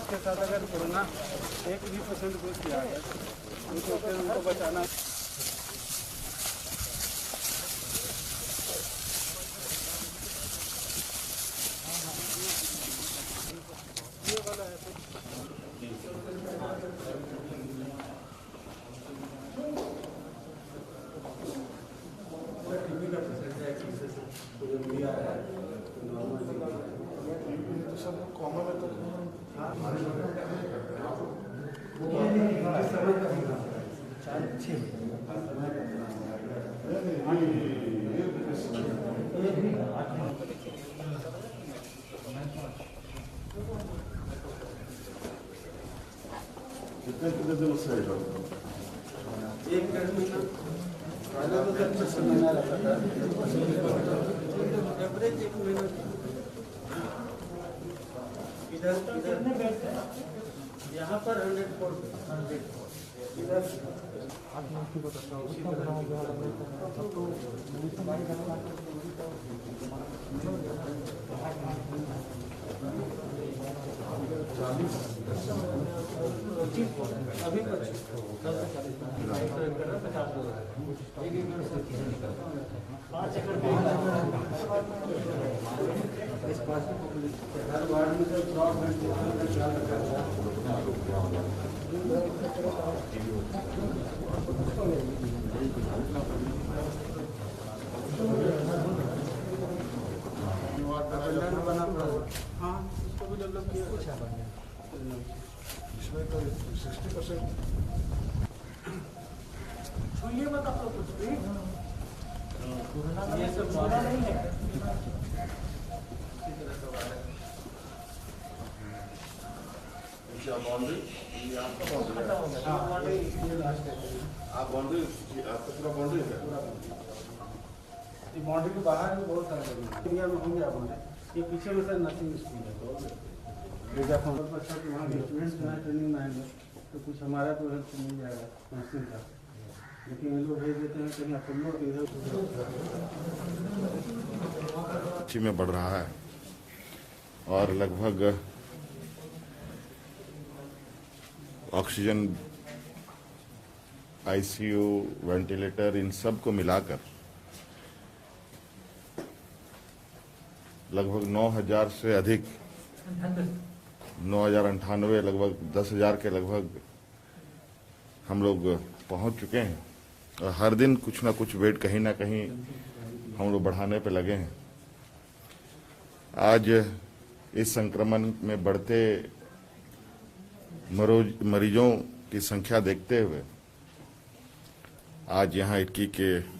उसके साथ अगर कोरोना 1% को किया है उनको फिर उनको बचाना। ये वाला है सब कॉमन है तो कितने दिनों से है एक महीना पहले तो 10 महीना रहता था एवरेज 1 महीना। इधर यहाँ पर 104 इधर अभी 5 एकड़ हर वार्ड में से बना हाँ उसको भी डेवलप किया इसमें तो 60% छूइए मत आप लोग कुछ भी ये सब नहीं है। बाउंड्री आपका बाउंड्री आप बाउंड्री आपका पूरा बाउंड्री है। बाउंड्री के बाहर भी बहुत सारे एरिया में होंगे आप ये पीछे में सर नर्सिंग स्कूल है तो अच्छा कि वहाँ स्टूडेंट्स जो है ट्रेनिंग में आएंगे तो कुछ हमारा तो हेल्प मिल जाएगा नर्सिंग का, लेकिन ये लोग भेज देते हैं कहीं अपोलो इधर में बढ़ रहा है और लगभग ऑक्सीजन, आईसीयू, वेंटिलेटर इन सब को मिलाकर लगभग 9,000 से अधिक 9,098 लगभग 10,000 के लगभग हम लोग पहुंच चुके हैं और हर दिन कुछ ना कुछ बेड कहीं ना कहीं हम लोग बढ़ाने पे लगे हैं। आज इस संक्रमण में बढ़ते मरीजों की संख्या देखते हुए आज यहाँ इटकी के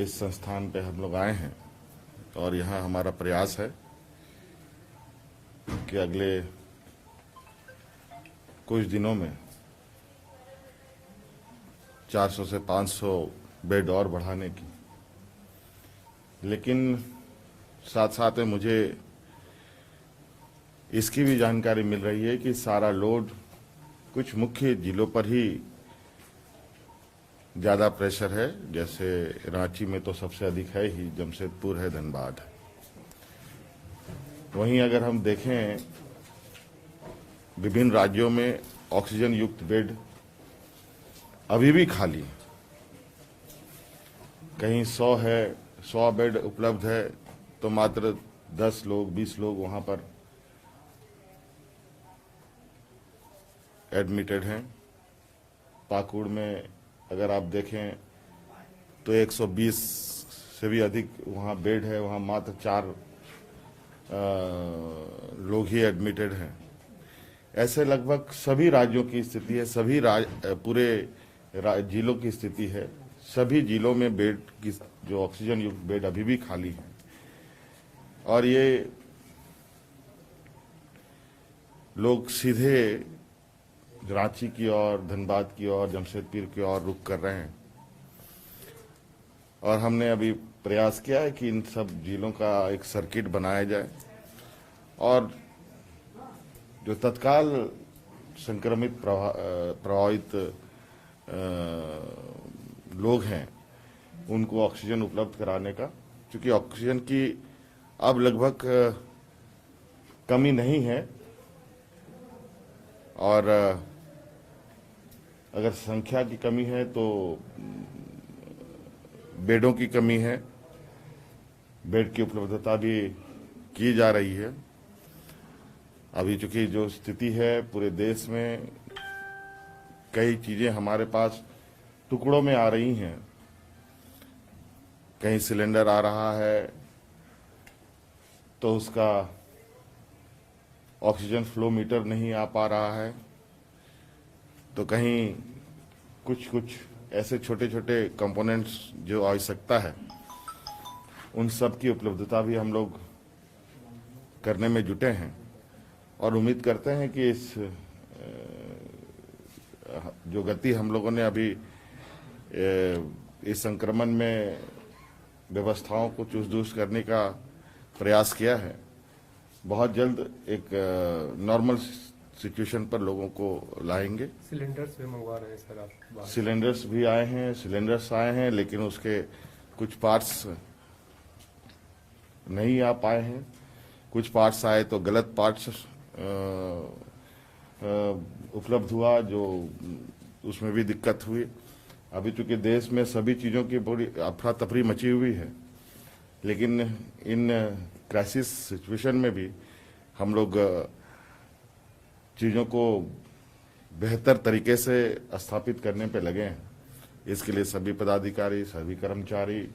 इस संस्थान पे हम लोग आए हैं और यहाँ हमारा प्रयास है कि अगले कुछ दिनों में 400 से 500 बेड और बढ़ाने की, लेकिन साथ साथ में मुझे इसकी भी जानकारी मिल रही है कि सारा लोड कुछ मुख्य जिलों पर ही ज़्यादा प्रेशर है, जैसे रांची में तो सबसे अधिक है ही, जमशेदपुर है, धनबाद है। वहीं अगर हम देखें विभिन्न राज्यों में ऑक्सीजन युक्त बेड अभी भी खाली है, कहीं 100 है, 100 बेड उपलब्ध है तो मात्र 10 लोग 20 लोग वहां पर एडमिटेड हैं। पाकुड़ में अगर आप देखें तो 120 से भी अधिक वहाँ बेड है, वहाँ मात्र 4 लोग ही एडमिटेड हैं। ऐसे लगभग सभी राज्यों की स्थिति है, सभी पूरे जिलों की स्थिति है। सभी जिलों में बेड की जो ऑक्सीजन युक्त बेड अभी भी खाली है और ये लोग सीधे रांची की ओर, धनबाद की ओर, जमशेदपुर की ओर रुख कर रहे हैं और हमने अभी प्रयास किया है कि इन सब जिलों का एक सर्किट बनाया जाए और जो तत्काल संक्रमित प्रभावित लोग हैं उनको ऑक्सीजन उपलब्ध कराने का, क्योंकि ऑक्सीजन की अब लगभग कमी नहीं है। और अगर संख्या की कमी है तो बेडों की कमी है, बेड की उपलब्धता भी की जा रही है। अभी चूंकि जो स्थिति है पूरे देश में, कई चीजें हमारे पास टुकड़ों में आ रही हैं। कहीं सिलेंडर आ रहा है तो उसका ऑक्सीजन फ्लो मीटर नहीं आ पा रहा है, तो कहीं कुछ कुछ ऐसे छोटे छोटे कंपोनेंट्स जो आवश्यकता है उन सब की उपलब्धता भी हम लोग करने में जुटे हैं। और उम्मीद करते हैं कि इस जो गति हम लोगों ने अभी इस संक्रमण में व्यवस्थाओं को चुस्त-दुरुस्त करने का प्रयास किया है, बहुत जल्द एक नॉर्मल सिचुएशन पर लोगों को लाएंगे। सिलेंडर्स भी मंगवा रहे हैं सर आप? सिलेंडर्स भी आए हैं, सिलेंडर्स आए हैं, लेकिन उसके कुछ पार्ट्स नहीं आ पाए हैं। कुछ पार्ट्स आए तो गलत पार्ट्स उपलब्ध हुआ, जो उसमें भी दिक्कत हुई। अभी चूंकि देश में सभी चीज़ों की बड़ी अफरा तफरी मची हुई है, लेकिन इन क्राइसिस सिचुएशन में भी हम लोग चीज़ों को बेहतर तरीके से स्थापित करने पे लगे हैं। इसके लिए सभी पदाधिकारी, सभी कर्मचारी,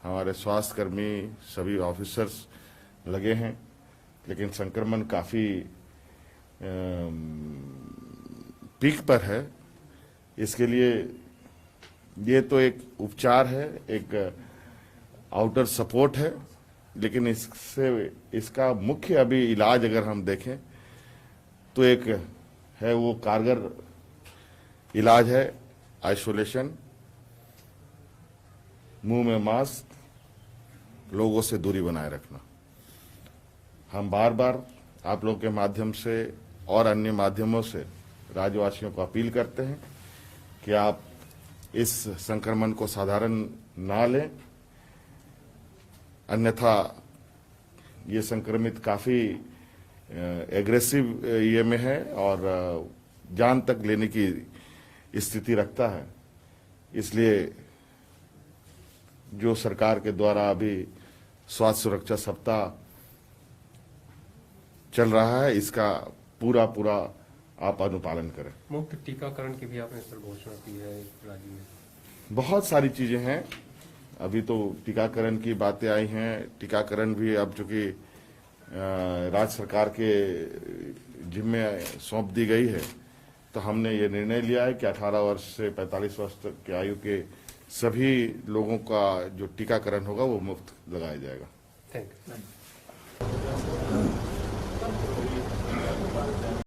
हमारे स्वास्थ्य कर्मी, सभी ऑफिसर्स लगे हैं। लेकिन संक्रमण काफ़ी पीक पर है। इसके लिए ये तो एक उपचार है, एक आउटर सपोर्ट है, लेकिन इसका मुख्य अभी इलाज अगर हम देखें तो एक है, वो कारगर इलाज है आइसोलेशन, मुंह में मास्क, लोगों से दूरी बनाए रखना। हम बार बार आप लोगों के माध्यम से और अन्य माध्यमों से राज्यवासियों को अपील करते हैं कि आप इस संक्रमण को साधारण ना लें, अन्यथा ये संक्रमित काफ़ी एग्रेसिव ये में है और जान तक लेने की स्थिति रखता है। इसलिए जो सरकार के द्वारा अभी स्वास्थ्य सुरक्षा सप्ताह चल रहा है, इसका पूरा पूरा आप अनुपालन करें। मुफ्त टीकाकरण की भी आपने सर घोषणा की है राज्य में? बहुत सारी चीजें हैं। अभी तो टीकाकरण की बातें आई हैं। टीकाकरण भी अब चूंकि राज्य सरकार के जिम्मे सौंप दी गई है, तो हमने ये निर्णय लिया है कि 18 वर्ष से 45 वर्ष तक की आयु के सभी लोगों का जो टीकाकरण होगा वो मुफ्त लगाया जाएगा। Thank you.